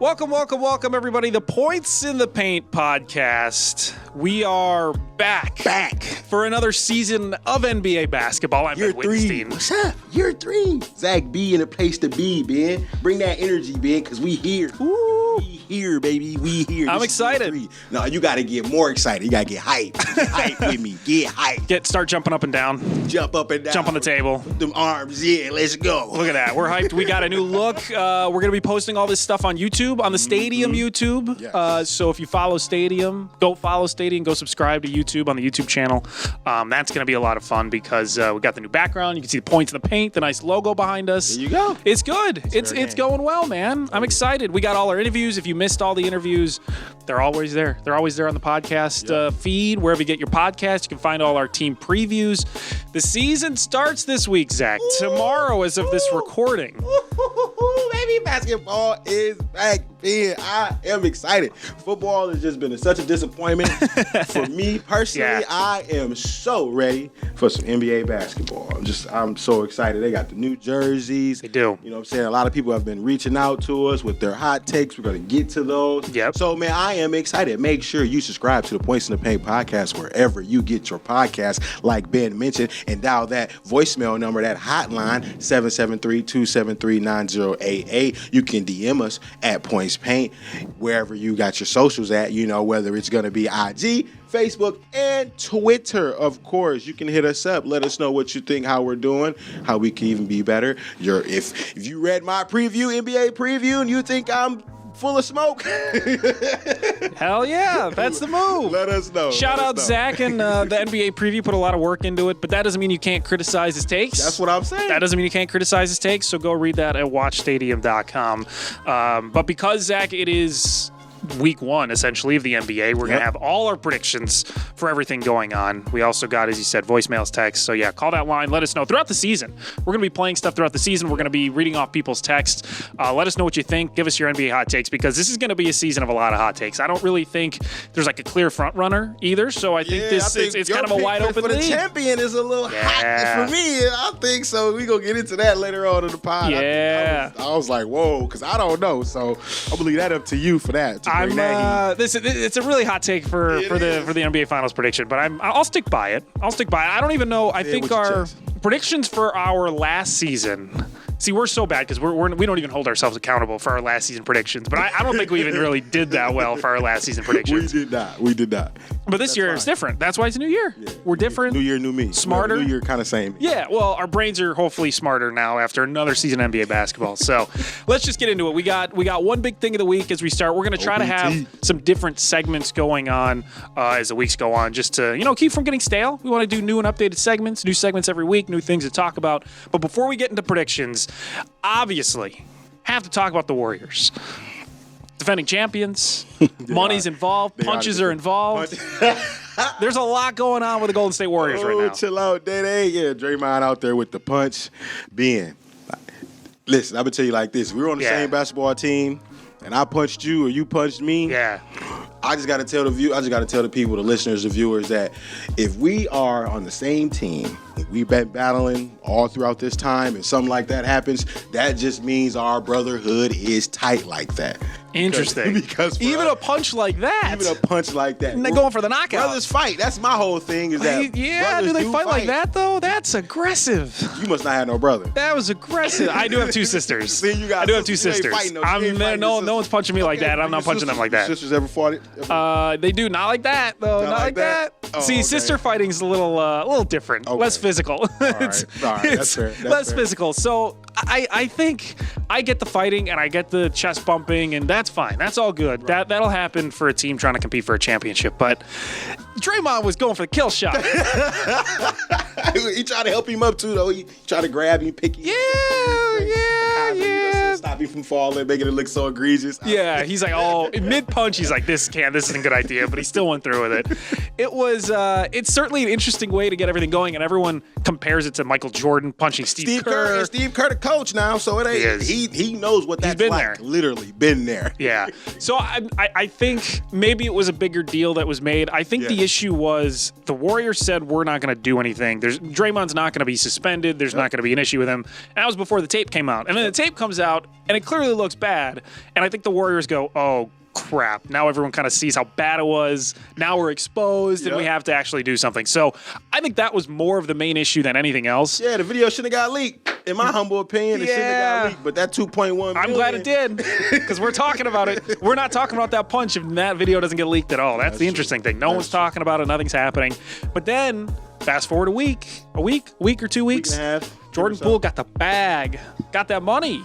Welcome, everybody. The Points in the Paint podcast. We are back for another season of NBA basketball. I'm Year Ben Wittenstein. 3. What's up? Year 3. Zach B in a place to be, Ben. Bring that energy, Ben, because we here. Ooh. We here, baby. We here. I'm excited. No, you got to get more excited. You got to get hype. Get hype with me. Get hype. Start jumping up and down. Jump up and down. Jump on the table. Them arms. Yeah, let's go. Look at that. We're hyped. We got a new look. We're going to be posting all this stuff on YouTube, on the Stadium YouTube. Yes. So if you follow Stadium, go follow Stadium. Go subscribe to YouTube on the YouTube channel. That's going to be a lot of fun because we got the new background. You can see the Points in the Paint, the nice logo behind us. There you go. It's good. It's going well, man. I'm excited. We got all our interviews. If you missed all the interviews, they're always there. They're always there on the podcast feed, wherever you get your podcast. You can find all our team previews. The season starts this week, Zach. Tomorrow, as of this recording. Baby, basketball is back, man. I am excited. Football has just been such a disappointment for me personally. Yeah. I am so ready for some NBA basketball. I'm so excited. They got the new jerseys. They do. You know what I'm saying? A lot of people have been reaching out to us with their hot takes. We're going to get to those. Yep. So, man, I am excited. Make sure you subscribe to the Points in the Paint podcast wherever you get your podcast, like Ben mentioned, and dial that voicemail number, that hotline, 773-273-9088. You can DM us at Points Paint, wherever you got your socials at, whether it's going to be IG, Facebook, and Twitter, of course. You can hit us up. Let us know what you think, how we're doing, how we can even be better. If you read my NBA preview, and you think I'm full of smoke, Hell yeah, that's the move. let us know. Shout out Zach and the NBA preview put a lot of work into it, but that doesn't mean you can't criticize his takes. That's what I'm saying. That doesn't mean you can't criticize his takes, so go read that at watchstadium.com. But because, Zach, it is week one, essentially, of the NBA, we're going to have all our predictions for everything going on. We also got, as you said, voicemails, texts. So, yeah, call that line. Let us know. Throughout the season, we're going to be playing stuff throughout the season. We're going to be reading off people's texts. Let us know what you think. Give us your NBA hot takes, because this is going to be a season of a lot of hot takes. I don't really think there's like a clear front runner either, so I think it's kind of a wide open league. The champion is a little hot for me. I think so. We're going to get into that later on in the pod. Yeah. I was like, whoa, because I don't know. So I'm going to leave that up to you for that. It's a really hot take for the NBA Finals prediction, but I'll stick by it. I don't even know. I think our predictions for our last season. See, we're so bad because we don't even hold ourselves accountable for our last season predictions. But I don't think we even really did that well for our last season predictions. We did not. But this year it's different. That's why it's a new year. Yeah. We're different. New year, new me. Smarter. New year, kind of same. Yeah. Well, our brains are hopefully smarter now after another season of NBA basketball. So let's just get into it. We got one big thing of the week as we start. We're going to try to have some different segments going on as the weeks go on, just to keep from getting stale. We want to do new and updated segments, new segments every week, new things to talk about. But before we get into predictions, obviously have to talk about the Warriors. Defending champions, money's involved, punches are involved. There's a lot going on with the Golden State Warriors right now. Chill out, Day. Yeah, Draymond out there with the punch. Ben, listen, I'm going to tell you like this. We were on the same basketball team, and I punched you or you punched me. Yeah. I just got to tell the people, the listeners, the viewers, that if we are on the same team, we've been battling all throughout this time, and something like that happens, that just means our brotherhood is tight like that. Interesting. Because even a punch like that. Even a punch like that. And they're going for the knockout. Brothers fight. That's my whole thing. Is that do they fight like that though? That's aggressive. You must not have no brother. That was aggressive. I do have two sisters. See, I do have two sisters. No one's punching me like that. I'm not punching them like that. Sisters ever fought? They do not like that though. Not like that. Oh, see, sister fighting's a little different. Okay. Less physical. All right. That's fair. Less physical. So I think I get the fighting and I get the chest bumping, and that's fine. That's all good. Right. That'll happen for a team trying to compete for a championship. But Draymond was going for the kill shot. He tried to help him up too, though. He tried to grab him, pick him. Yeah. Stop you from falling, making it look so egregious. Yeah, he's like, mid-punch, he's like, this isn't a good idea, but he still went through with it. It's certainly an interesting way to get everything going, and everyone compares it to Michael Jordan punching Steve Kerr. Steve Kerr, the coach now, so it ain't. He knows what that's been like. There. Literally been there. Yeah. So I think maybe it was a bigger deal that was made. I think the issue was the Warriors said we're not going to do anything. Draymond's not going to be suspended. There's not going to be an issue with him. And that was before the tape came out. And then the tape comes out, and it clearly looks bad. And I think the Warriors go, oh, crap. Now everyone kind of sees how bad it was. Now we're exposed and we have to actually do something. So I think that was more of the main issue than anything else. Yeah, the video shouldn't have got leaked. In my humble opinion, it shouldn't have got leaked. But that 2.1 million. I'm glad it did, because we're talking about it. We're not talking about that punch if that video doesn't get leaked at all. That's the interesting thing. No one's talking about it. Nothing's happening. But then, fast forward a week or 2 weeks. Week and a half. Jordan Poole got the bag, got that money.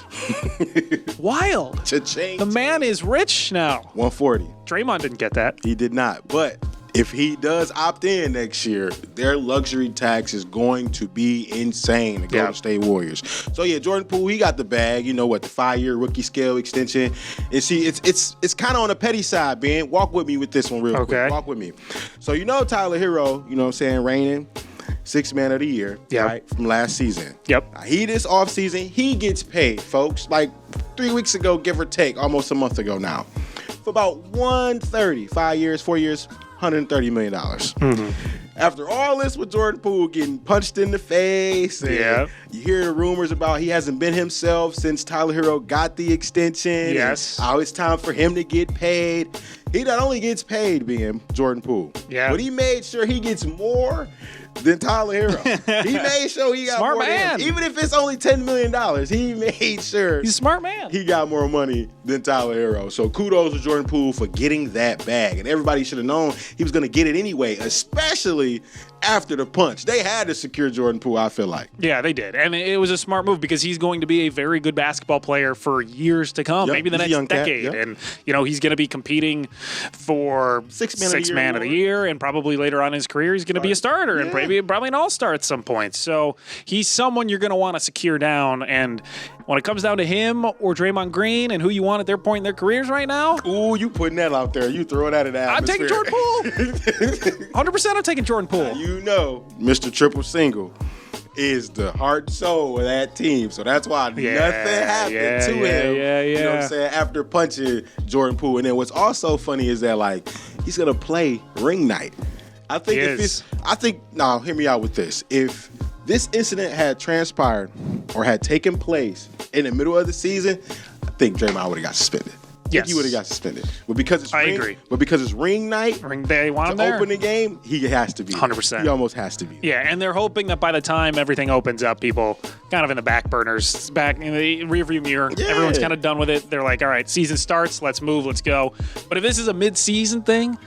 Wild. Cha-ching. The man is rich now. 140. Draymond didn't get that. He did not. But if he does opt in next year, their luxury tax is going to be insane, the Golden State Warriors. So, yeah, Jordan Poole, he got the bag. You know what, the 5-year rookie scale extension. And see, it's kind of on the petty side, Ben. Walk with me with this one real quick. Walk with me. So, you know Tyler Hero, you know what I'm saying, reigning Sixth Man of the Year, right, from last season. Yep. Now, this offseason, he gets paid, folks, like 3 weeks ago, give or take, almost a month ago now, for about 130, 5 years, 4 years, $130 million. Mm-hmm. After all this with Jordan Poole getting punched in the face, and you hear the rumors about he hasn't been himself since Tyler Hero got the extension. Yes. How it's time for him to get paid. He not only gets paid being Jordan Poole, but he made sure he gets more than Tyler Hero. He made sure he got smart more man. than him. Even if it's only $10 million, he made sure he's a smart man. He got more money than Tyler Hero. So kudos to Jordan Poole for getting that bag. And everybody should have known he was going to get it anyway, especially after the punch. They had to secure Jordan Poole, I feel like. Yeah, they did. And it was a smart move because he's going to be a very good basketball player for years to come, maybe the next decade. And, he's going to be competing for Sixth Man of the Year, and probably later on in his career, he's going to be a starter and probably an all-star at some point. So he's someone you're going to want to secure down. And when it comes down to him or Draymond Green and who you want at their point in their careers right now. Ooh, you putting that out there. You throwing that in the atmosphere. I'm taking Jordan Poole. 100% I'm taking Jordan Poole. You know, Mr. Triple Single is the heart and soul of that team. So that's why nothing happened to him. You know what I'm saying? After punching Jordan Poole. And then what's also funny is that, like, he's going to play ring night. I think now hear me out with this. If this incident had transpired or had taken place in the middle of the season, I think Draymond would have got suspended. Yes. He would have got suspended. But because it's ring night, they want him there. Open the game, he has to be 100%. He almost has to be. Yeah, and they're hoping that by the time everything opens up, people kind of in the back burners, back in the rearview mirror, everyone's kind of done with it. They're like, all right, season starts, let's move, let's go. But if this is a mid-season thing,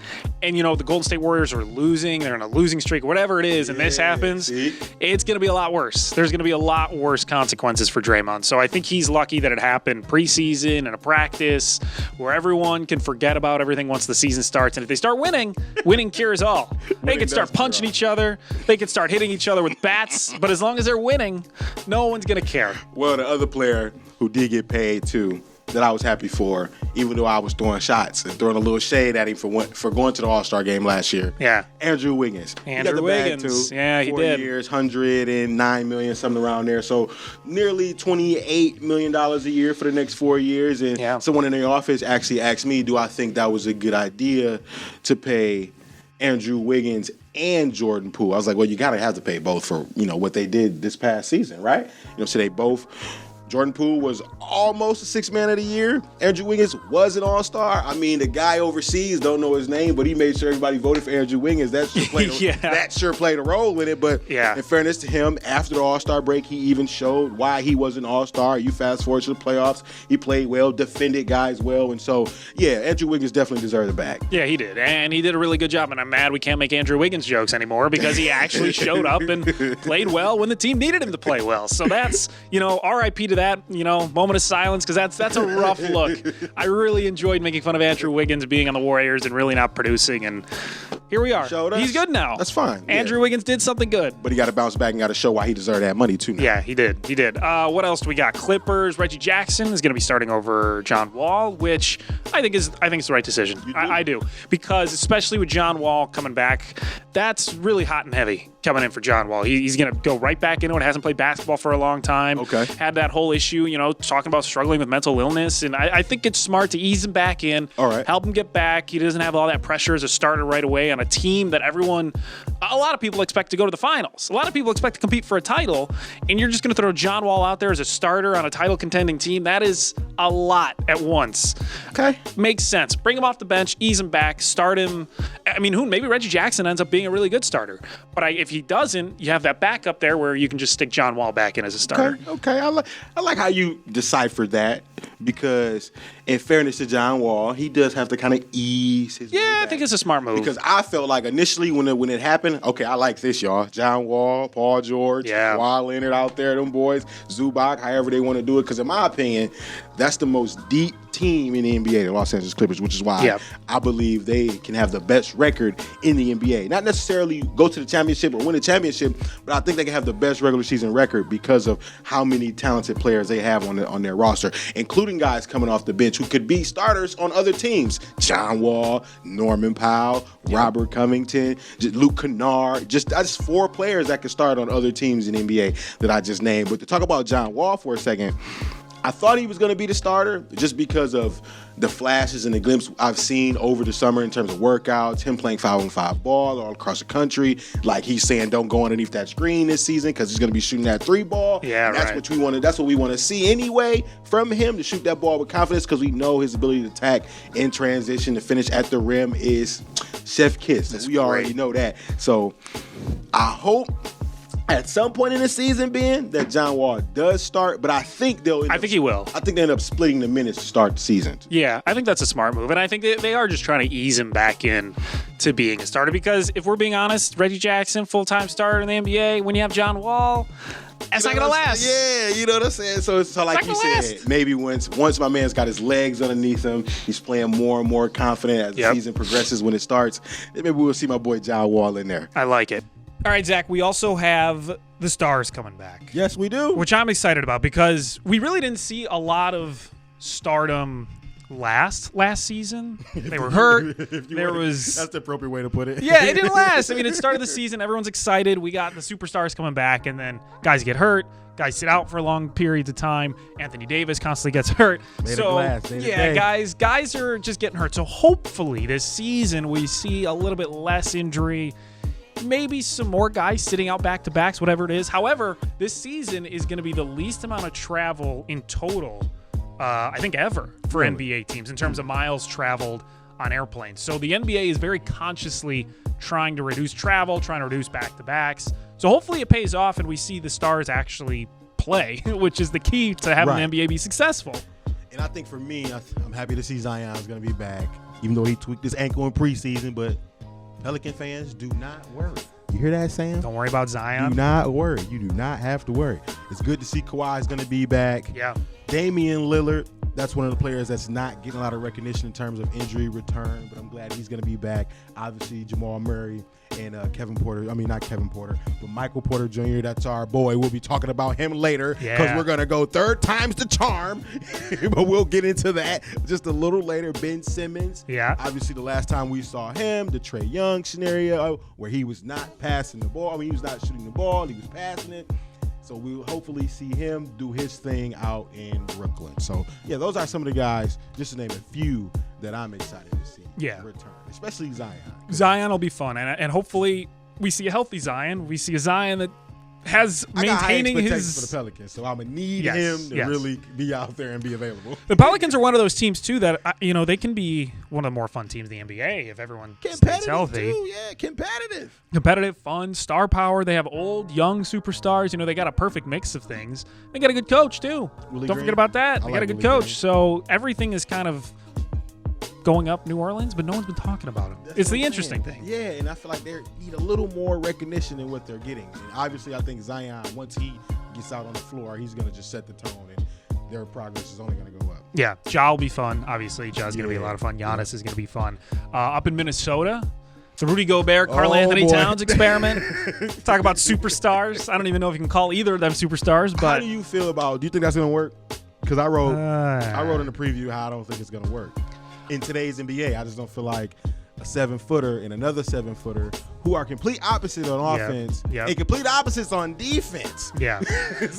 and the Golden State Warriors are losing, they're in a losing streak, whatever it is, and this happens, it's going to be a lot worse. There's going to be a lot worse consequences for Draymond. So I think he's lucky that it happened preseason and a practice where everyone can forget about everything once the season starts. And if they start winning cures all. They can start punching each other. They can start hitting each other with bats. But as long as they're winning, no one's going to care. Well, the other player who did get paid too, that I was happy for, even though I was throwing shots and throwing a little shade at him for going to the All-Star game last year. Yeah. Andrew Wiggins. Andrew Wiggins. Bag too. Yeah, he 4 did. 4 years, $109 million, something around there. So nearly $28 million a year for the next 4 years. And someone in the office actually asked me, do I think that was a good idea to pay Andrew Wiggins and Jordan Poole? I was like, well, you got to have to pay both for, what they did this past season, right? So they both... Jordan Poole was almost a Sixth Man of the Year. Andrew Wiggins was an all-star. I mean, the guy overseas, don't know his name, but he made sure everybody voted for Andrew Wiggins. That sure played a role in it. But in fairness to him, after the all-star break, he even showed why he was an all-star. You fast forward to the playoffs, he played well, defended guys well. And so, Andrew Wiggins definitely deserved the bag. Yeah, he did. And he did a really good job. And I'm mad we can't make Andrew Wiggins jokes anymore because he actually showed up and played well when the team needed him to play well. So that's, RIP to that, moment of silence, because that's a rough look. I really enjoyed making fun of Andrew Wiggins being on the Warriors and really not producing, and here we are. He's good now. That's fine. Andrew Wiggins did something good. But he got to bounce back and got to show why he deserved that money, too, now. Yeah, he did. What else do we got? Clippers. Reggie Jackson is going to be starting over John Wall, which I think is the right decision. I do. Because especially with John Wall coming back, that's really hot and heavy. coming in for John Wall. He's going to go right back into it. Hasn't played basketball for a long time. Okay. Had that whole issue, talking about struggling with mental illness. And I think it's smart to ease him back in. All right. Help him get back. He doesn't have all that pressure as a starter right away on a team that a lot of people expect to go to the finals. A lot of people expect to compete for a title. And you're just going to throw John Wall out there as a starter on a title contending team. That is a lot at once. Okay. Makes sense. Bring him off the bench, ease him back, start him. I mean, maybe Reggie Jackson ends up being a really good starter. But if he doesn't, you have that backup there where you can just stick John Wall back in as a starter. Okay. I like how you decipher that, because in fairness to John Wall, he does have to kind of ease his way back. I think it's a smart move. Because I felt like initially when it happened, okay, I like this, y'all. John Wall, Paul George, Kawhi Leonard out there, them boys, Zubac, however they want to do it. Because in my opinion, that's the most deep team in the NBA, the Los Angeles Clippers, which is why I believe they can have the best record in the NBA. Not necessarily go to the championship or win a championship, but I think they can have the best regular season record because of how many talented players they have on their roster, including guys coming off the bench who could be starters on other teams. John Wall, Norman Powell, Robert Covington, Luke Kennard, just 4 players that could start on other teams in the NBA that I just named. But to talk about John Wall for a second, I thought he was going to be the starter just because of the flashes and the glimpses I've seen over the summer in terms of workouts, him playing 5-on-5 ball all across the country. Like he's saying, don't go underneath that screen this season because he's going to be shooting that 3 ball. Yeah, that's what we want. That's what we want to see anyway from him, to shoot that ball with confidence, because we know his ability to attack in transition, to finish at the rim is chef kiss. We already know that. So I hope at some point in the season, Ben, that John Wall does start, but I think he will. I think they end up splitting the minutes to start the season. Yeah, I think that's a smart move, and I think they are just trying to ease him back in to being a starter, because if we're being honest, Reggie Jackson, full-time starter in the NBA, when you have John Wall, that's not going to last. Yeah, you know what I'm saying? So like you said, maybe once my man's got his legs underneath him, he's playing more and more confident as the season progresses. When it starts, maybe we'll see my boy John Wall in there. I like it. All right, Zach, we also have the Stars coming back. Yes, we do. Which I'm excited about, because we really didn't see a lot of stardom last season. They were hurt. That's the appropriate way to put it. Yeah, it didn't last. I mean, it started the season. Everyone's excited. We got the superstars coming back, and then guys get hurt. Guys sit out for long periods of time. Anthony Davis constantly gets hurt. Guys are just getting hurt. So hopefully this season we see a little bit less injury. Maybe some more guys sitting out back-to-backs, whatever it is. However, this season is going to be the least amount of travel in total, I think, ever for NBA teams in terms of miles traveled on airplanes. So the NBA is very consciously trying to reduce travel, trying to reduce back-to-backs. So hopefully it pays off and we see the Stars actually play, which is the key to having the NBA be successful. And I think for me, I'm happy to see Zion's going to be back, even though he tweaked his ankle in preseason, but Pelican fans, do not worry. You hear that, Sam? Don't worry about Zion. Do not worry. You do not have to worry. It's good to see Kawhi is going to be back. Yeah. Damian Lillard, that's one of the players that's not getting a lot of recognition in terms of injury return, but I'm glad he's going to be back. Obviously, Jamal Murray and Michael Porter Jr., that's our boy. We'll be talking about him later because we're going to go third time's the charm, but we'll get into that just a little later. Ben Simmons. Yeah. Obviously, the last time we saw him, the Trae Young scenario where he was not passing the ball. I mean, he was not shooting the ball. He was passing it. So we'll hopefully see him do his thing out in Brooklyn. So, yeah, those are some of the guys, just to name a few, that I'm excited to see return, especially Zion. Zion will be fun, and hopefully we see a healthy Zion. We see a Zion that has maintaining his for the Pelicans, so I'm gonna need him to really be out there and be available. The Pelicans are one of those teams too that they can be one of the more fun teams in the NBA if everyone stays healthy. Too, yeah, competitive, fun, star power. They have old, young superstars. They got a perfect mix of things. They got a good coach too. Don't forget about that. They got a good coach. So everything is kind of going up New Orleans, but no one's been talking about him. It's the interesting thing. Yeah, and I feel like they need a little more recognition than what they're getting. And obviously, I think Zion, once he gets out on the floor, he's going to just set the tone, and their progress is only going to go up. Yeah, Ja will be fun. Obviously, Ja's going to be a lot of fun. Giannis is going to be fun. Up in Minnesota, the Rudy Gobert, Karl Anthony Towns experiment. Talk about superstars. I don't even know if you can call either of them superstars. But how do you feel about? Do you think that's going to work? Because I wrote in the preview how I don't think it's going to work. In today's NBA, I just don't feel like a 7-footer and another 7-footer who are complete opposite on offense and complete opposites on defense. Yeah.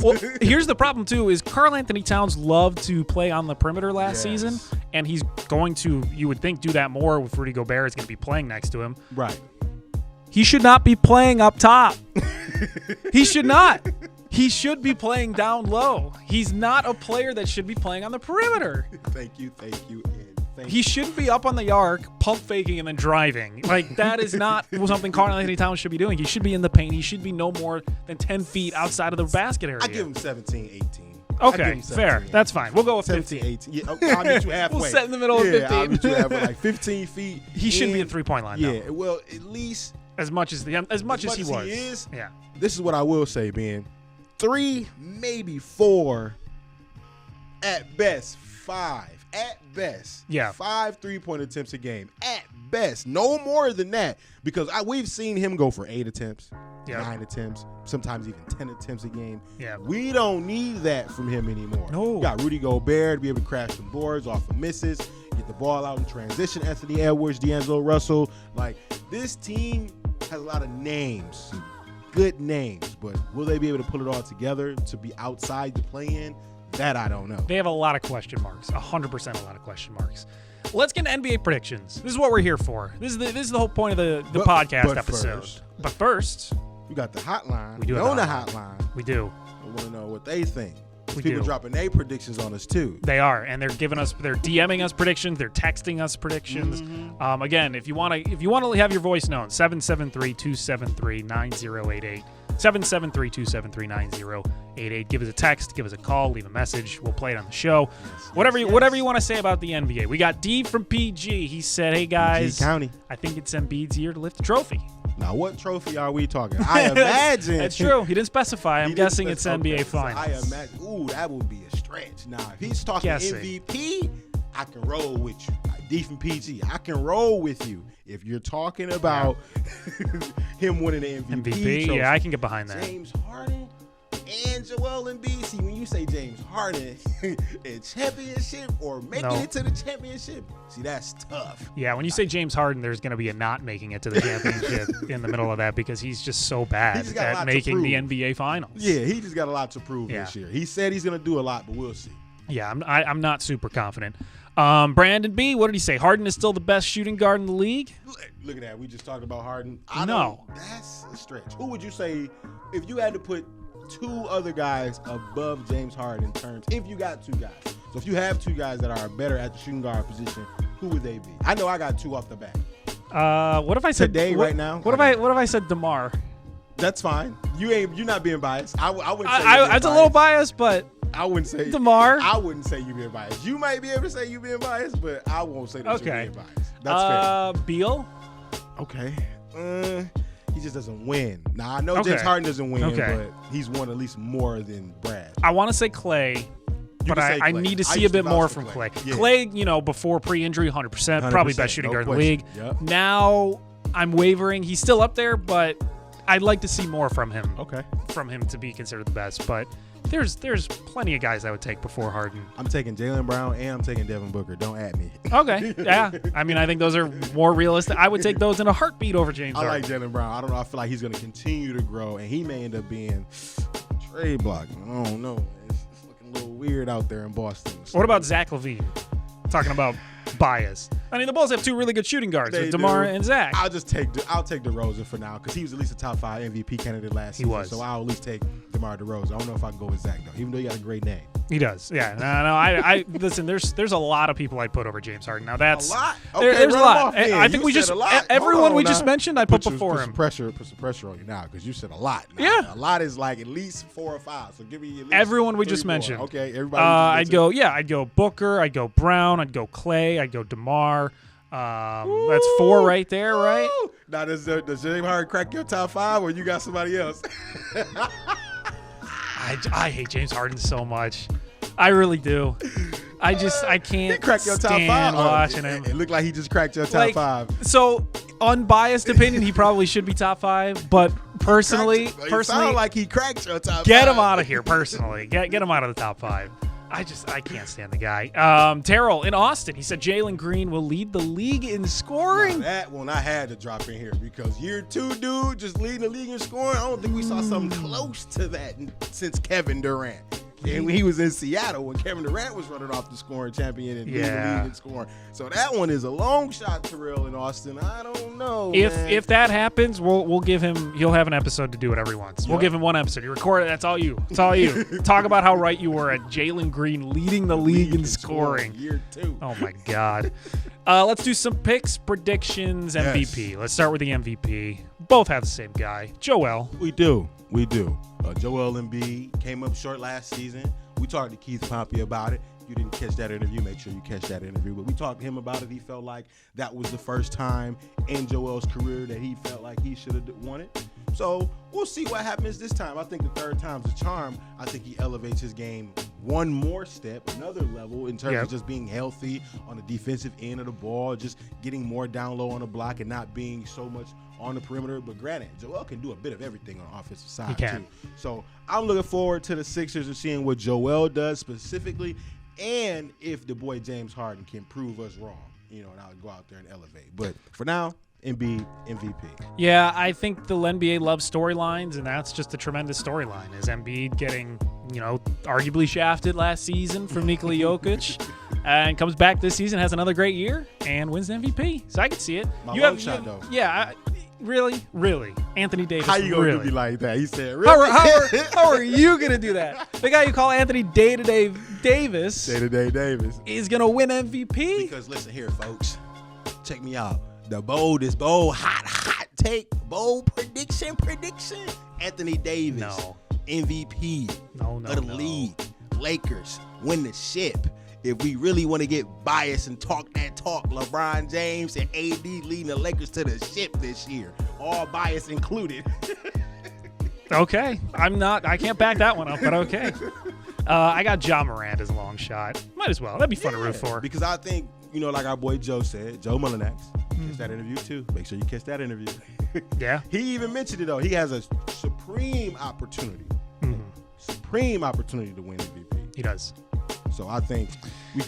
Well, here's the problem too: is Karl Anthony Towns loved to play on the perimeter last season, and he's going to, you would think, do that more with Rudy Gobert is going to be playing next to him. Right. He should not be playing up top. He should not. He should be playing down low. He's not a player that should be playing on the perimeter. Thank you. He shouldn't be up on the arc, pump faking, and then driving. Like, that is not something Karl Anthony Towns should be doing. He should be in the paint. He should be no more than 10 feet outside of the basket area. I give him 17, 18. Okay, fair. That's fine. We'll go with 17, 18. Yeah, okay, I'll meet you halfway. We'll set in the middle of 15. I'll meet you halfway, like 15 feet. He shouldn't be at 3-point line, though. Yeah, well, at least as much as he was. He is. Yeah. This is what I will say, Ben. 3, maybe 4, at best 5. At best, 5 3-point attempts a game. At best, no more than that, because we've seen him go for 8 attempts, 9 attempts, sometimes even 10 attempts a game. Yeah, we don't need that from him anymore. No, we got Rudy Gobert to be able to crash some boards off of misses, get the ball out in transition. Anthony Edwards, D'Angelo Russell. Like, this team has a lot of names, good names, but will they be able to pull it all together to be outside the play-in? That I don't know. They have a lot of question marks, 100% a lot of question marks. Let's get into NBA predictions. This is what we're here for. This is the whole point of the podcast episode. But first, we got the hotline. We do have the hotline. We do. I want to know what they think. We People do. dropping their predictions on us too. They are, and they're DMing us predictions. They're texting us predictions. Mm-hmm. Again, if you want to have your voice known, 773-273-9088. 773-273-9088. Give us a text, give us a call, leave a message. We'll play it on the show. Whatever you want to say about the NBA. We got D from PG. He said, "Hey guys, PG County. I think it's Embiid's year to lift the trophy." Now, what trophy are we talking? I imagine. That's true. He didn't specify. I'm guessing it's NBA Finals. I imagine. Ooh, that would be a stretch. Now, if he's talking MVP, I can roll with you. D from PG, I can roll with you. If you're talking about him winning the MVP trophy, I can get behind that. James Harden and Joel Embiid. See, when you say James Harden in championship or making it to the championship, see, that's tough. Yeah, when you say James Harden, there's going to be a not making it to the championship in the middle of that because he's just so bad at making the NBA Finals. Yeah, he just got a lot to prove this year. He said he's going to do a lot, but we'll see. Yeah, I'm not super confident. Brandon B, what did he say? Harden is still the best shooting guard in the league? Look at that. We just talked about Harden. No. That's a stretch. Who would you say, if you had to put 2 other guys above James Harden in terms, if you got 2 guys. So if you have 2 guys that are better at the shooting guard position, who would they be? I know I got 2 off the bat. What if I said today right now? What if I said DeMar? That's fine. You're not being biased. I wouldn't say I was a little biased, but I wouldn't say DeMar. I wouldn't say you being biased. You might be able to say you being biased, but I won't say that you're being biased. That's fair. Beal. Okay. He just doesn't win. Now, I know James Harden doesn't win, but he's won at least more than Brad. I want to say Clay, but I need to see a bit more from Clay. Yeah. Clay, before pre-injury, 100%, probably best shooting guard in the league. Yep. Now, I'm wavering. He's still up there, but I'd like to see more from him. Okay. From him to be considered the best, but there's plenty of guys I would take before Harden. I'm taking Jaylen Brown and I'm taking Devin Booker. Don't at me. Okay. Yeah. I mean, I think those are more realistic. I would take those in a heartbeat over James Harden. I like Jaylen Brown. I don't know. I feel like he's going to continue to grow, and he may end up being trade block. I don't know. It's looking a little weird out there in Boston. So. What about Zach LaVine? Talking about bias. I mean, the Bulls have 2 really good shooting guards with DeMar and Zach. I'll take DeRozan for now because he was at least a top 5 MVP candidate last season. He was. So I'll at least take DeMar DeRozan. I don't know if I can go with Zach though, even though he got a great name. He does. Yeah. No. I listen. There's a lot of people I'd put over James Harden. Now that's a lot. Okay, there's a lot. I think we just everyone we just mentioned I put before him. Put some pressure on you now because you said a lot. Now. Yeah. A lot is like at least 4 or 5. So give me at least everyone we 3 just more. mentioned. Okay. Everybody. I'd go Booker. I'd go Brown. I'd go Clay. I'd go DeMar. That's 4 right there, right? Now does James Harden crack your top 5 or you got somebody else? I hate James Harden so much. I really do. I can't he cracked your top 5 watching him. It looked like he just cracked your top 5. So, unbiased opinion, he probably should be top 5. But personally, sound like he cracked your top 5. Get him out of here. Personally, get him out of the top 5. I can't stand the guy. Terrell in Austin, he said Jalen Green will lead the league in scoring. Now, that one I had to drop in here because year 2, dude, just leading the league in scoring. I don't think we saw something close to that since Kevin Durant. And when he was in Seattle, when Kevin Durant was running off the scoring champion and leading the league in scoring. So that one is a long shot, Terrell in Austin. I don't know. If that happens, we'll give him. He'll have an episode to do whatever he wants. Yep. We'll give him one episode. You record it. That's all you. It's all you. Talk about how right you were at Jalen Green leading the league in scoring. Year 2. Oh my God. Let's do some picks, predictions, MVP. Yes. Let's start with the MVP. Both have the same guy, Joel. We do. Joel Embiid came up short last season. We talked to Keith Pompey about it. If you didn't catch that interview, make sure you catch that interview. But we talked to him about it. He felt like that was the first time in Joel's career that he felt like he should have won it. So we'll see what happens this time. I think the third time's a charm. I think he elevates his game one more step, another level in terms of just being healthy on the defensive end of the ball, just getting more down low on the block and not being so much on the perimeter. But granted, Joel can do a bit of everything on the offensive side too. So I'm looking forward to the Sixers and seeing what Joel does specifically, and if the boy James Harden can prove us wrong, and I'll go out there and elevate. But for now, Embiid MVP. Yeah, I think the NBA loves storylines, and that's just a tremendous storyline. Is Embiid getting, arguably shafted last season from Nikola Jokic, and comes back this season, has another great year, and wins the MVP. So I could see it. My long shot, though. Yeah, really, Anthony Davis. How you gonna really? do me like that? He said, really? How are you gonna do that? The guy you call Anthony Day-to-Day Davis is gonna win MVP. Because listen here, folks, check me out. The bold, hot take, bold prediction. Anthony Davis, MVP of the league. Lakers win the ship. If we really want to get biased and talk that talk, LeBron James and AD leading the Lakers to the ship this year. All bias included. Okay. I can't back that one up, but okay. I got Ja Morant as a long shot. Might as well. That'd be fun to root for. Because I think, like our boy Joe said, Joe Mullinax, catch that interview too. Make sure you catch that interview. Yeah. He even mentioned it, though. He has a supreme opportunity. Supreme opportunity to win MVP. He does. So I think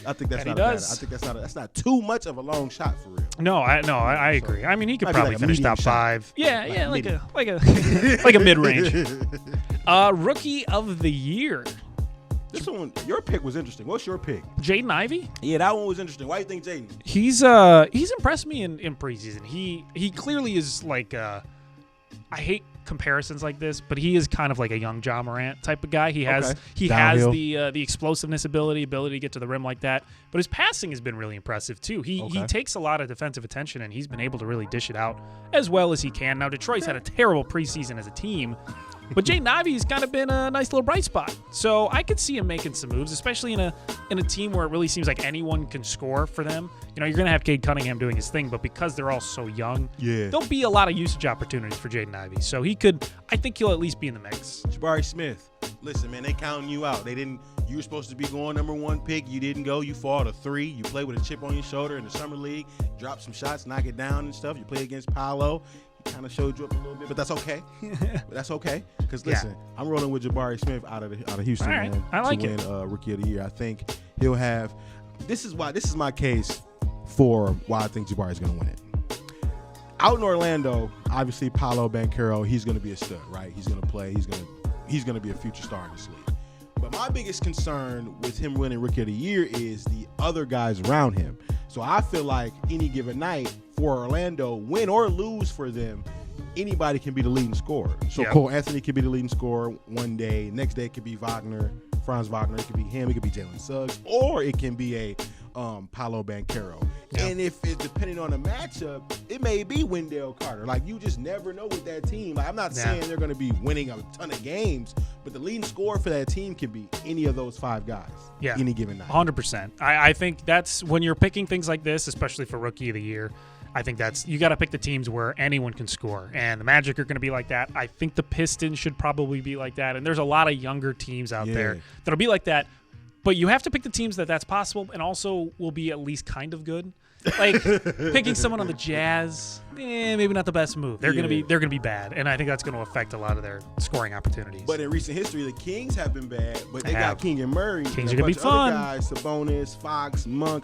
that's not bad. I think that's not too much of a long shot for real. No, I agree. I mean, he could probably finish top 5. Yeah, like a mid-range. Rookie of the year. This one, your pick was interesting. What's your pick? Jaden Ivey? Yeah, that one was interesting. Why do you think Jaden? He's impressed me in preseason. He clearly is like I hate comparisons like this, but he is kind of like a young Ja Morant type of guy. He has the explosiveness ability to get to the rim like that. But his passing has been really impressive too. He takes a lot of defensive attention, and he's been able to really dish it out as well as he can. Now Detroit's had a terrible preseason as a team. But Jaden Ivey's kind of been a nice little bright spot. So I could see him making some moves, especially in a team where it really seems like anyone can score for them. You're going to have Cade Cunningham doing his thing, but because they're all so young, there'll be a lot of usage opportunities for Jaden Ivey. So I think he'll at least be in the mix. Jabari Smith, listen, man, they counting you out. You were supposed to be going number 1 pick. You didn't go. You fall to 3. You play with a chip on your shoulder in the summer league, drop some shots, knock it down and stuff. You play against Paolo. Kind of showed you up a little bit, but that's okay. Because listen, I'm rolling with Jabari Smith out of Houston, right. man, I like to win Rookie of the Year. I think he'll have. This is my case for why I think Jabari's going to win it. Out in Orlando, obviously Paolo Banchero, he's going to be a stud, right? He's going to play. He's going to be a future star in this league. But my biggest concern with him winning Rookie of the Year is the other guys around him. So I feel like any given night for Orlando, win or lose for them, anybody can be the leading scorer. So Cole Anthony could be the leading scorer one day. Next day it could be Franz Wagner. It could be him. It could be Jalen Suggs. Or it can be a Paolo Banchero. Yeah. And if it's depending on the matchup, it may be Wendell Carter. Like, you just never know with that team. Like, I'm not saying they're going to be winning a ton of games, but the leading scorer for that team can be any of those 5 guys. Yeah, any given night. 100%. I think that's when you're picking things like this, especially for Rookie of the Year. I think you got to pick the teams where anyone can score, and the Magic are going to be like that. I think the Pistons should probably be like that, and there's a lot of younger teams out there that'll be like that. But you have to pick the teams that's possible and also will be at least kind of good. Like picking someone on the Jazz, maybe not the best move. They're gonna be bad, and I think that's gonna affect a lot of their scoring opportunities. But in recent history, the Kings have been bad, but they got King and Murray. Kings are gonna be fun. Other guys, Sabonis, Fox, Monk.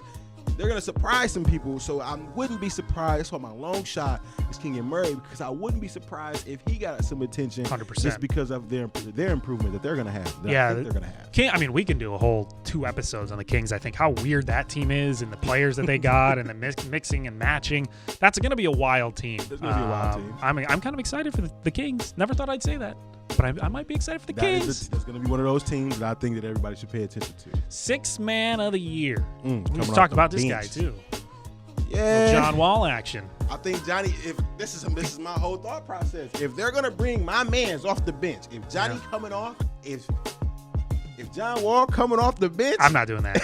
They're going to surprise some people, so I wouldn't be surprised. That's why my long shot is King and Murray, because I wouldn't be surprised if he got some attention 100%. just because of their improvement that they're going to have. Yeah, I think they're going to have. I mean, we can do a whole 2 episodes on the Kings. I think how weird that team is and the players that they got and the mixing and matching. That's going to be a wild team. It's going to be a wild team. I'm kind of excited for the Kings. Never thought I'd say that, but I might be excited for the Kings. That's going to be one of those teams that I think that everybody should pay attention to. 6th man of the year. We talked about this guy too. Yeah, John Wall action. I think Johnny. If this is my whole thought process. If they're gonna bring my man's off the bench, if Johnny coming off, if John Wall coming off the bench, I'm not doing that.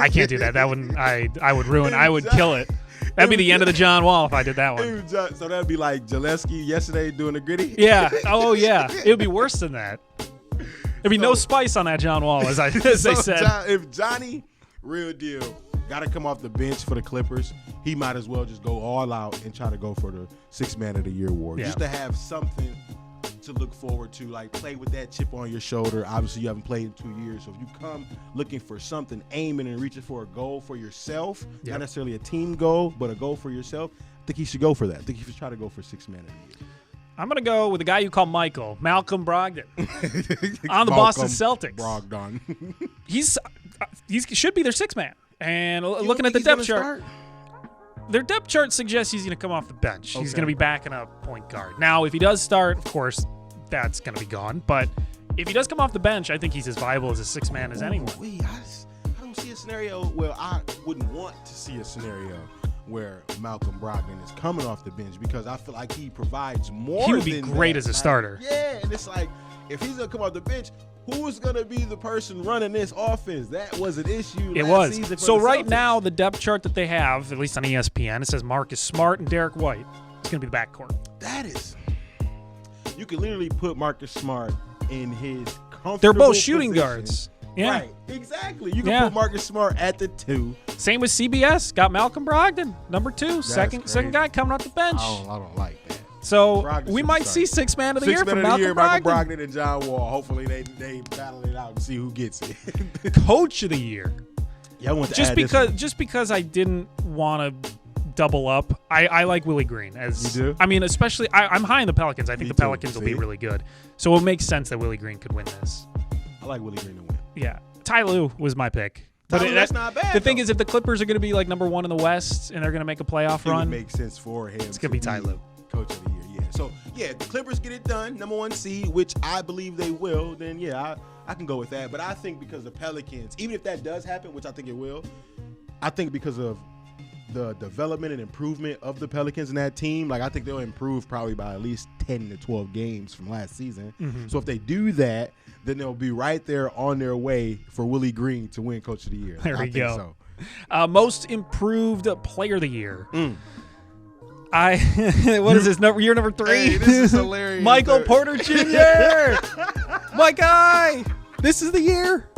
I can't do that. That wouldn't. I would ruin. I would kill it. That'd be the end of the John Wall if I did that one. So that'd be like Gillespie yesterday doing the gritty. Yeah. Oh yeah. It would be worse than that. There'd be no spice on that John Wall, as they said. If Johnny, real deal, got to come off the bench for the Clippers, he might as well just go all out and try to go for the 6th man of the year award. Yeah. Just to have something to look forward to, like play with that chip on your shoulder. Obviously, you haven't played in 2 years. So if you come looking for something, aiming and reaching for a goal for yourself, not necessarily a team goal, but a goal for yourself, I think he should go for that. I think he should try to go for 6th man of the year. I'm going to go with the guy you call Michael, Malcolm Brogden, on the Boston Celtics. Brogdon. He should be their 6th man. And looking at the depth chart, their depth chart suggests he's going to come off the bench. He's going to be backing up point guard. Now, if he does start, of course, that's going to be gone. But if he does come off the bench, I think he's as viable as a 6th man as anyone. I don't see a scenario where I wouldn't want to see a scenario where Malcolm Brogdon is coming off the bench, because I feel like he provides more. He would be great as a starter. Yeah, and it's like, if he's going to come off the bench, who's going to be the person running this offense? That was an issue last season for So the right Celtics. now, the depth chart that they have, at least on ESPN, it says Marcus Smart and Derek White. It's going to be the backcourt. That is. You can literally put Marcus Smart in his comfortable They're both shooting position. guards. Yeah. Right, exactly. You can put Marcus Smart at the 2. Same with CBS. Got Malcolm Brogdon, number 2, second guy coming off the bench. I don't like that. So Brogdon we might see 6th man of the year 6th man from of the Malcolm year, Brogdon. Malcolm Brogdon and John Wall. Hopefully they battle it out and see who gets it. Coach of the year. Yeah, I want to Just add this one. because I didn't want to double up. I like Willie Green as. You do? I mean, especially I'm high in the Pelicans. I think the Pelicans will be See? really good. So it makes sense that Willie Green could win this. I like Willie Green to win. Yeah, Ty Lue was my pick. That's not bad. The thing is, if the Clippers are going to be like number 1 in the West and they're going to make a playoff It run, would make sense for him. it's going to be Ty Lue. Coach of the year, yeah. So, yeah, if the Clippers get it done, number 1 seed, which I believe they will, then, yeah, I can go with that. But I think because the Pelicans, even if that does happen, which I think it will, I think because of the development and improvement of the Pelicans in that team, like I think they'll improve probably by at least 10 to 12 games from last season. Mm-hmm. So if they do that, then they'll be right there on their way for Willie Green to win Coach of the Year. There I we think go. So. Most improved player of the year. What is this? Year number 3? Hey, this is hilarious. Michael Porter Jr. My guy. This is the year.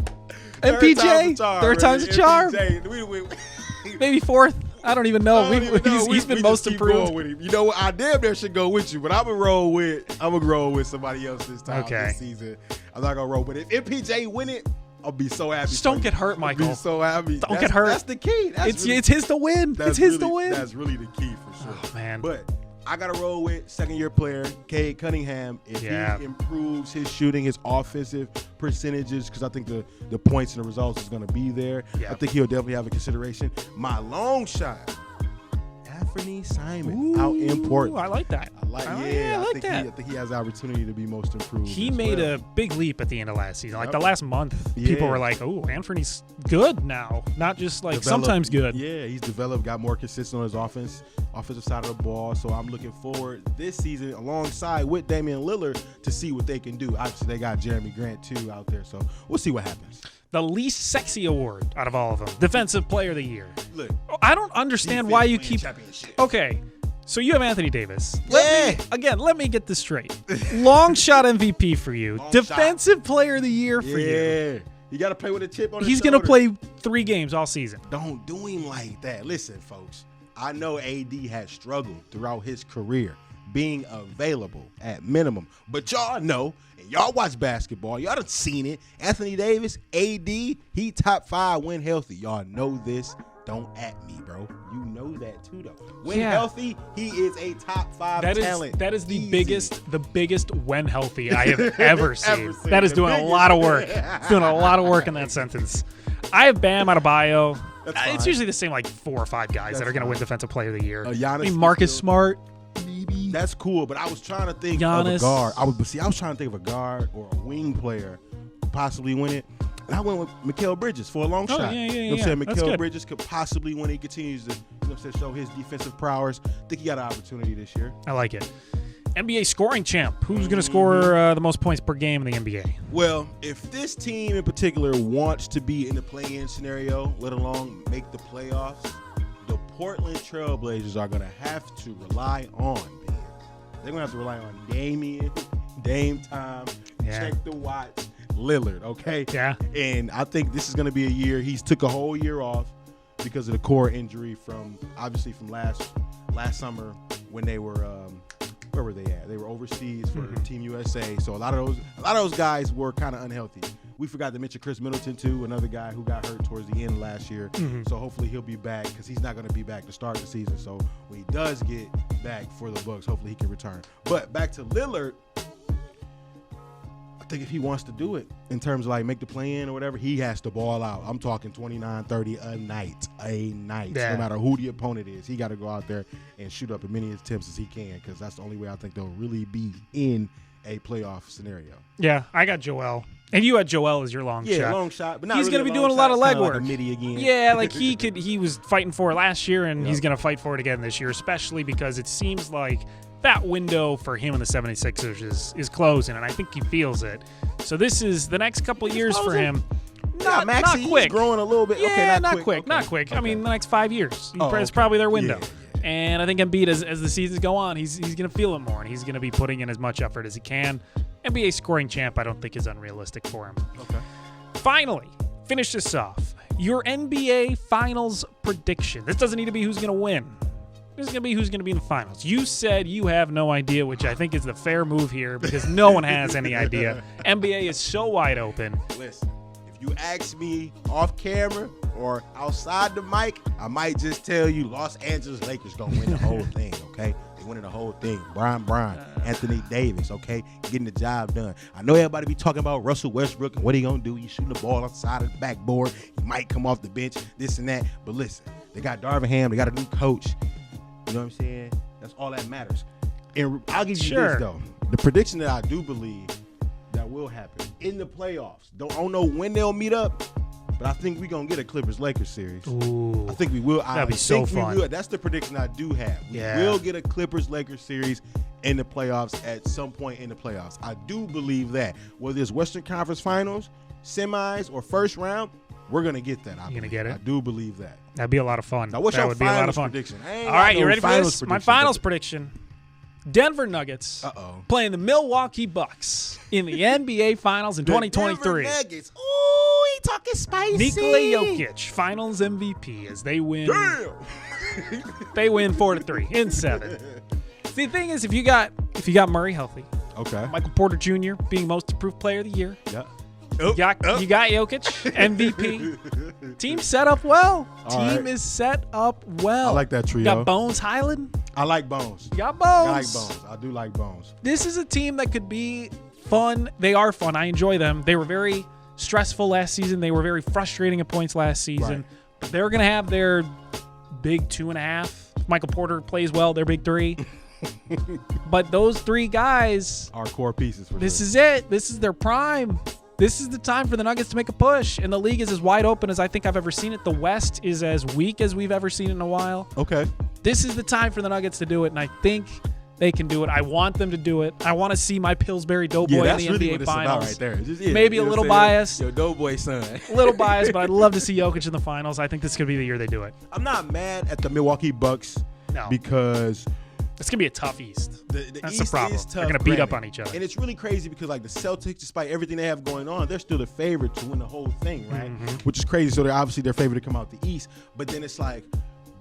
MPJ. Third time's a charm. Maybe 4th. I don't even know. He's been most improved. You know what? I damn near should go with you, but I'm gonna roll with somebody else this time this season. I'm not gonna roll, but if MPJ win it, I'll be so happy. Just don't get hurt, Michael. I'll be so happy. Don't get hurt. That's the key. It's his to win. It's his to win. That's really the key for sure. Oh, man. But I gotta roll with 2nd-year player Cade Cunningham. If he improves his shooting, his offensive percentages, because I think the points and the results is gonna be there. Yeah. I think he'll definitely have a consideration. My long shot, Anthony Simon, out in Portland. I like that. I like that. I think he has the opportunity to be most improved. He made a big leap at the end of last season. Like the last month, people were like, "Oh, Anthony's good now, not just like sometimes good." Yeah, he's developed, got more consistent on his offensive side of the ball. So I'm looking forward this season, alongside with Damian Lillard, to see what they can do. Obviously, they got Jeremy Grant too out there, so we'll see what happens. The least sexy award out of all of them, Defensive Player of the Year. Look, I don't understand why you keep. Okay, so you have Anthony Davis. Let me get this straight. Long shot MVP for you. Defensive Player of the Year for you. You got to play with a chip on his He's shoulder. going to play 3 games all season. Don't do him like that. Listen, folks. I know AD has struggled throughout his career being available at minimum. But y'all know, and y'all watch basketball, y'all done seen it. Anthony Davis, AD, he top 5 when healthy. Y'all know this. Don't at me, bro. You know that too, though. When healthy, he is a top 5 talent. That is the biggest when healthy I have ever seen. That is doing a lot of work. Doing a lot of work in that sentence. I have Bam Adebayo. It's usually the same 4 or 5 guys that are going to win Defensive Player of the Year. Marcus Smart. Maybe. That's cool, but I was trying to think Giannis. of a guard. I was trying to think of a guard or a wing player who possibly win it. And I went with Mikal Bridges for a long shot. Yeah, you know what I'm saying? That's Mikal good. Bridges could possibly, when he continues to show his defensive prowess, I think he got an opportunity this year. I like it. NBA scoring champ. Who's going to score the most points per game in the NBA? Well, if this team in particular wants to be in the play-in scenario, let alone make the playoffs, the Portland Trailblazers are going to have to rely on, man. They're going to have to rely on Dame time, check the watch, Lillard, okay? Yeah. And I think this is going to be a year. He's took a whole year off because of the core injury from last summer when they were where were they at? They were overseas for Team USA. So a lot of those guys were kind of unhealthy. We forgot to mention Chris Middleton too, another guy who got hurt towards the end last year. So hopefully he'll be back because he's not going to be back to start the season. So when he does get back for the Bucks, hopefully he can return. But back to Lillard, I think if he wants to do it in terms of make the play-in or whatever, he has to ball out. I'm talking 29, 30 a night. Yeah. No matter who the opponent is, he got to go out there and shoot up as many attempts as he can because that's the only way I think they'll really be in a playoff scenario. Yeah, I got Joel. And you had Joel as your long shot. Yeah, long shot. But not he's really going to be doing a lot of legwork. Like a midi again. Yeah, he was fighting for it last year, and he's going to fight for it again this year, especially because it seems like that window for him and the 76ers is closing, and I think he feels it. So this is the next couple of years for him. Not quick. He's growing a little bit. Yeah, okay, not quick. Okay. I mean, the next 5 years. It's probably their window. Yeah. And I think Embiid, as the seasons go on, he's going to feel it more, and he's going to be putting in as much effort as he can. NBA scoring champ, I don't think, is unrealistic for him. Okay. Finally, finish this off. Your NBA Finals prediction. This doesn't need to be who's going to win. This is going to be who's going to be in the finals. You said you have no idea, which I think is the fair move here because no one has any idea. NBA is so wide open. Listen, if you ask me off camera or outside the mic, I might just tell you Los Angeles Lakers going to win the whole thing, okay? They winning the whole thing. Brian, Anthony Davis, okay? Getting the job done. I know everybody be talking about Russell Westbrook and what he going to do. He's shooting the ball outside of the backboard. He might come off the bench, this and that. But listen, they got Darvin Ham. They got a new coach. You know what I'm saying? That's all that matters. And I'll give you this, though. The prediction that I do believe that will happen in the playoffs. Don't know when they'll meet up, but I think we're going to get a Clippers-Lakers series. Ooh, I think we will. That'd be so fun. That's the prediction I do have. We will get a Clippers-Lakers series in the playoffs at some point in the playoffs. I do believe that. Whether it's Western Conference Finals, semis, or first round, we're going to get that. You're going to get it? I do believe that. That'd be a lot of fun. Now, what's that your would be a lot of fun. prediction? All right, you ready for this? My finals prediction. Denver Nuggets playing the Milwaukee Bucks in the NBA Finals in 2023. Denver Nuggets. Ooh, he talking spicy. Nikola Jokic, Finals MVP as they win. Damn. They win 4-3 in 7. See, the thing is, if you got Murray healthy, okay, Michael Porter Jr. being Most Improved Player of the Year, yeah. You got Jokic, MVP. Team set up well. Team is set up well. I like that trio. You got Bones Highland. I like Bones. You got Bones. I like Bones. I do like Bones. This is a team that could be fun. They are fun. I enjoy them. They were very stressful last season. They were very frustrating at points last season. Right. They're going to have their big 2.5. If Michael Porter plays well, their big 3. But those 3 guys are core pieces for this. Is it. This is their prime. This is the time for the Nuggets to make a push, and the league is as wide open as I think I've ever seen it. The West is as weak as we've ever seen it in a while. Okay. This is the time for the Nuggets to do it, and I think they can do it. I want them to do it. I want to see my Pillsbury Doughboy in the really NBA what it's Finals. about right there. Just, Maybe a little biased. Your Doughboy son. A little biased, but I'd love to see Jokic in the Finals. I think this could be the year they do it. I'm not mad at the Milwaukee Bucks because it's going to be a tough East. That's East the problem. Is tough, they're going to beat up on each other. And it's really crazy because the Celtics, despite everything they have going on, they're still the favorite to win the whole thing, right? Mm-hmm. Which is crazy. So they're favorite to come out the East. But then it's like,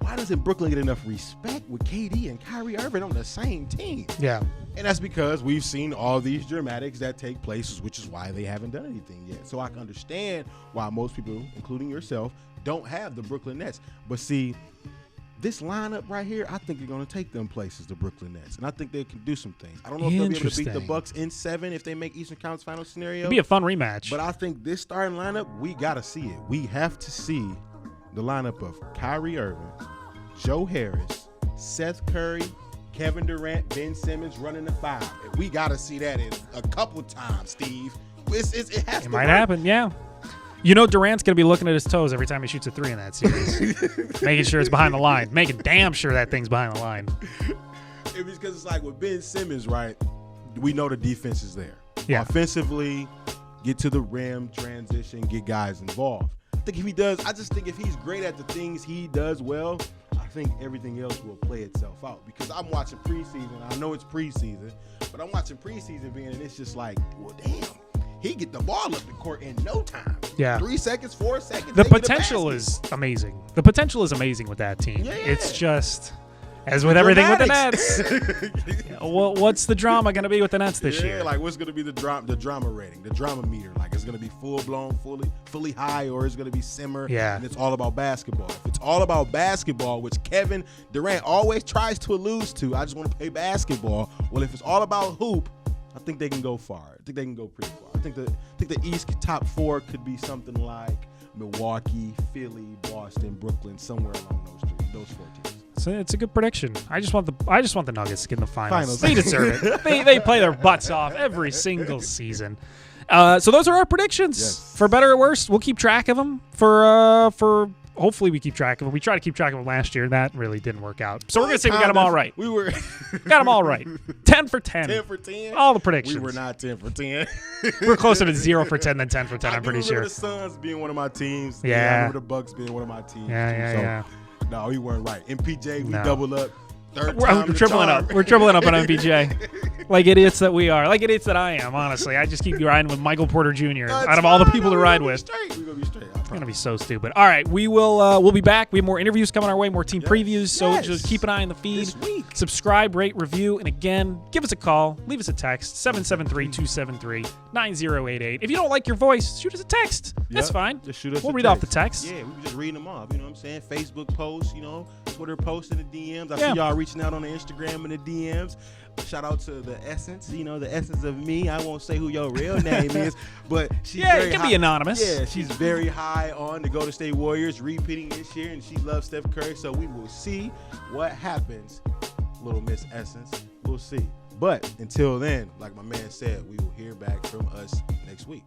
why doesn't Brooklyn get enough respect with KD and Kyrie Irving on the same team? Yeah. And that's because we've seen all these dramatics that take place, which is why they haven't done anything yet. So I can understand why most people, including yourself, don't have the Brooklyn Nets. But see, this lineup right here, I think they're going to take them places, the Brooklyn Nets. And I think they can do some things. I don't know if they'll be able to beat the Bucks in 7 if they make Eastern Conference Final scenario. It'd be a fun rematch. But I think this starting lineup, we got to see it. We have to see the lineup of Kyrie Irving, Joe Harris, Seth Curry, Kevin Durant, Ben Simmons running the 5. We got to see that in a couple times, Steve. It has to might work. happen, yeah. You know Durant's going to be looking at his toes every time he shoots a 3 in that series. Making sure it's behind the line. Making damn sure that thing's behind the line. It was because it's like with Ben Simmons, right? We know the defense is there. Yeah. Offensively, get to the rim, transition, get guys involved. I think if he does, I just think if he's great at the things he does well, I think everything else will play itself out. Because I'm watching preseason. I know it's preseason, but I'm watching preseason being, and it's just like, well, damn. He get the ball up the court in no time. Yeah. 3 seconds, 4 seconds. The potential is amazing. The potential is amazing with that team. Yeah. It's just, as with everything with the Nets, what's the drama going to be with the Nets this year? Like what's going to be the drama rating, the drama meter? Like it's going to be full blown, fully high, or it's going to be simmer? Yeah. And it's all about basketball. If it's all about basketball, which Kevin Durant always tries to allude to, I just want to play basketball. Well, if it's all about hoop, I think they can go far. I think they can go pretty far. I think the East top 4 could be something like Milwaukee, Philly, Boston, Brooklyn, somewhere along those 4 teams. So it's a good prediction. I just want the Nuggets to get in the finals. Finals. They deserve it. They play their butts off every single season. So those are our predictions. Yes. For better or worse, we'll keep track of them. For hopefully we keep track of them. We tried to keep track of them last year. That really didn't work out. So we're gonna say we got them all right. We were got them all right. 10 for 10. 10 for 10. All the predictions. We were not 10 for 10. We're closer to 0 for 10 than 10 for 10. I'm pretty sure. I remember the Suns being one of my teams. Yeah. I remember the Bucks being one of my teams. Yeah. No, we weren't right. MPJ, we No. doubled up. Third We're time tripling up. We're tripling up on MPJ. Like idiots that we are. Like idiots that I am, honestly. I just keep riding with Michael Porter Jr. out of all the people to ride with. We're going to be straight. It's going to be so stupid. All right, we'll be back. We have more interviews coming our way, more team previews. So just keep an eye on the feed. This week. Subscribe, rate, review. And again, give us a call. Leave us a text, 773-273-9088. If you don't like your voice, shoot us a text. That's fine. Just shoot us We'll a read text. off the text. Yeah, we were just reading them off. You know what I'm saying? Facebook posts, Twitter posts in the DMs. I see y'all reaching out on the Instagram and the DMs. Shout out to the Essence, the essence of me. I won't say who your real name is, but she's very it can high. be anonymous. Yeah, she's very high on the Golden State Warriors, repeating this year, and she loves Steph Curry. So we will see what happens, little Miss Essence. We'll see. But until then, like my man said, we will hear back from us next week.